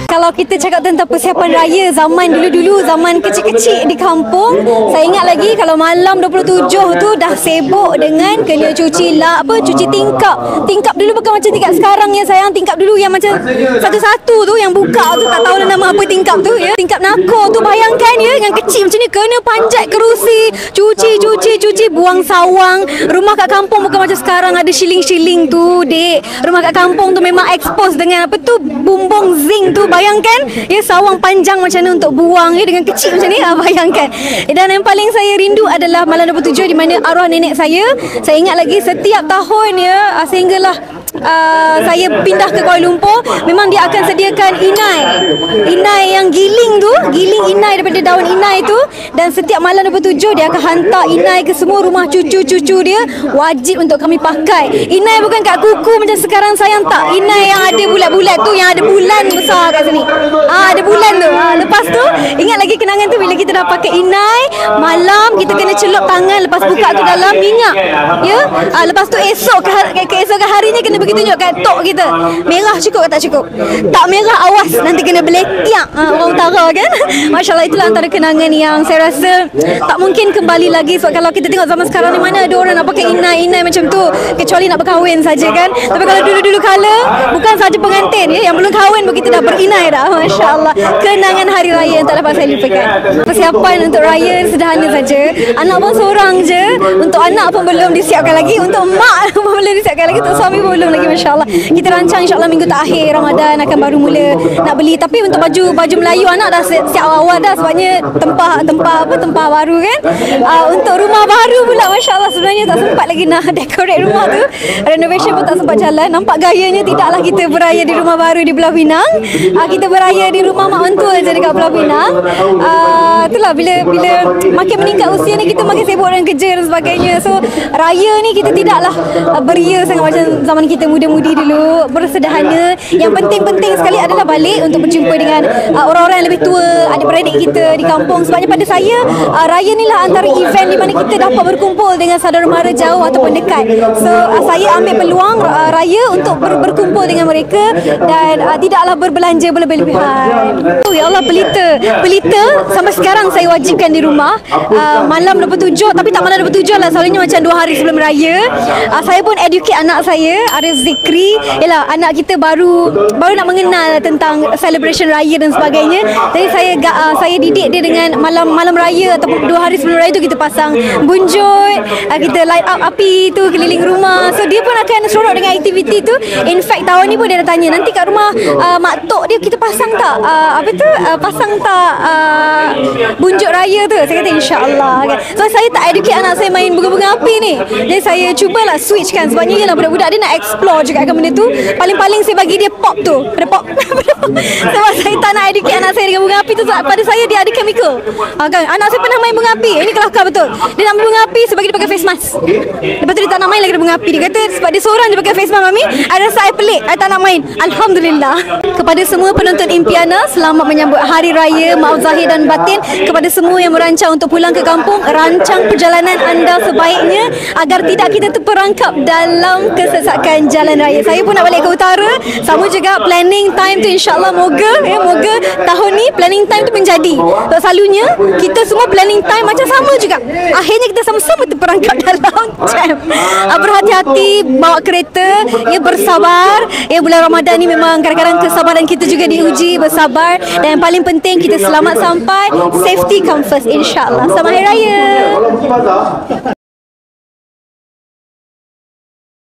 Kalau kita cakap tentang persiapan raya zaman dulu-dulu, zaman kecil-kecil di kampung, saya ingat lagi kalau malam 27 tu dah sibuk dengan kena cuci cuci tingkap. Tingkap dulu bukan macam tingkap sekarang ya sayang. Tingkap dulu yang macam satu-satu tu yang buka tu, tak tahu lah nama apa tingkap tu ya. Tingkap nakor tu, bayangkan ya, yang kecil macam ni kena panjat kerusi, cuci, buang sawang. Rumah kat kampung bukan macam sekarang ada shilling-shilling tu, dek. Rumah kat kampung tu memang expose dengan apa tu, bumbung zinc tu. Bayangkan ya, sawang panjang macam mana untuk buang ya, dengan kecil macam ni. Bayangkan. Dan yang paling saya rindu adalah malam 27 di mana arwah nenek saya. Saya ingat lagi setiap tahun ya, sehinggalah saya pindah ke Kuala Lumpur, memang dia akan sediakan inai yang giling tu, giling inai daripada daun inai tu. Dan setiap malam 27 dia akan hantar inai ke semua rumah cucu-cucu dia. Wajib untuk kami pakai. Inai bukan kat kuku macam sekarang sayang, tak. Inai yang ada bulat-bulat tu, yang ada bulan besar kat sini. Ada bulan tu. Lepas tu ingat lagi kenangan tu bila kita dah pakai inai, malam kita kena celup tangan lepas buka tu dalam minyak ya. Lepas tu keesokan harinya kena bagi tunjuk kat tok kita, merah cukup ke tak cukup. Tak merah awas nanti kena beletiak orang utara kan. Masya Allah, itulah antara kenangan yang saya rasa tak mungkin kembali lagi. Sebab kalau kita tengok zaman sekarang ni, mana ada orang nak pakai inai macam tu, kecuali nak berkahwin saja kan. Tapi kalau dulu-dulu kala, bukan saja pengantin ya, yang belum kahwin pun kita dah berinai dah. Masya Allah, kenangan hari raya yang tak dapat saya lupakan. Persiapan untuk raya sederhana saja. Anak pun seorang je. Untuk anak pun belum disiapkan lagi, untuk mak pun belum disiapkan lagi, untuk suami pun belum lagi. Masya Allah, kita rancang insya-Allah minggu terakhir Ramadan akan baru mula nak beli. Tapi untuk baju Melayu anak dah siap awal dah, sebabnya tempah baru kan. Untuk rumah baru pula, Masya Allah, sebenarnya tak sempat lagi nak decorate rumah tu. Renovation pun tak sempat jalan. Nampak gayanya tidaklah kita beraya di rumah baru di Pulau Pinang. Kita beraya di rumah mak mentua je dekat Pulau Pinang. Itulah bila makin meningkat usia ni, kita makin sibuk dengan kerja dan sebagainya. So raya ni kita tidaklah beria sangat macam zaman kita muda-mudi dulu, bersederhana. Yang penting sekali adalah balik untuk berjumpa dengan orang-orang yang lebih tua, adik-beradik kita di kampung. Sebabnya pada saya, raya ni lah antara event di mana kita dapat berkumpul dengan saudara mara jauh ataupun dekat. So saya ambil peluang raya untuk berkumpul dengan mereka dan tidaklah berbelanja berlebihan. Ya Allah, pelita sampai sekarang saya wajibkan di rumah malam 27. Tapi tak malam 27 lah, selalunya macam 2 hari sebelum raya. Saya pun educate anak saya, Arif Zikri. Yalah, anak kita baru nak mengenal tentang celebration raya dan sebagainya. Jadi saya didik dia dengan malam raya ataupun 2 hari sebelum raya tu kita pasang bunjut, kita light up api tu keliling rumah. So dia pun akan seronok dengan aktiviti tu. In fact tahun ni pun dia dah tanya, nanti kat rumah mak tok dia kita pasang tak bunjut raya tu. Saya kata insya-Allah kan. So saya tak educate anak saya main bunga-bunga api ni. Jadi saya cubalah switchkan, sebabnya ialah budak-budak dia nak explore juga kan benda tu. Paling-paling saya bagi dia pop tu, pop. Sebab saya tak nak educate anak saya dengan bunga api tu. Pada saya dia ada chemical. Kan? Anak saya pernah main bunga api. Ini kelakar betul. Dia nak main bunga api sebab dia pakai face mask. Lepas tu dia tak nak main lagi dengan bunga api. Dia kata sebab dia seorang dia pakai face mask, mami, I rasa I pelik, I tak nak main. Alhamdulillah. Kepada semua penonton Impiana, selamat menyambut Hari Raya, maaf zahir dan batin. Kepada semua yang merancang untuk pulang ke kampung, rancang perjalanan anda sebaiknya agar tidak kita terperangkap dalam kesesakan jalan raya. Saya pun nak balik ke utara, sama juga planning time tu insya-Allah moga tahun ni planning time tu menjadi. Sebab selalunya kita semua planning time macam sama juga. Akhirnya kita sama-sama terperangkap dalam jam. Berhati-hati bawa kereta, ya, bersabar. Ya, bulan Ramadan ni memang kadang-kadang kesabaran kita juga diuji, bersabar. Dan yang paling penting kita selamat sampai, safety come first insya-Allah. Selamat Hari Raya.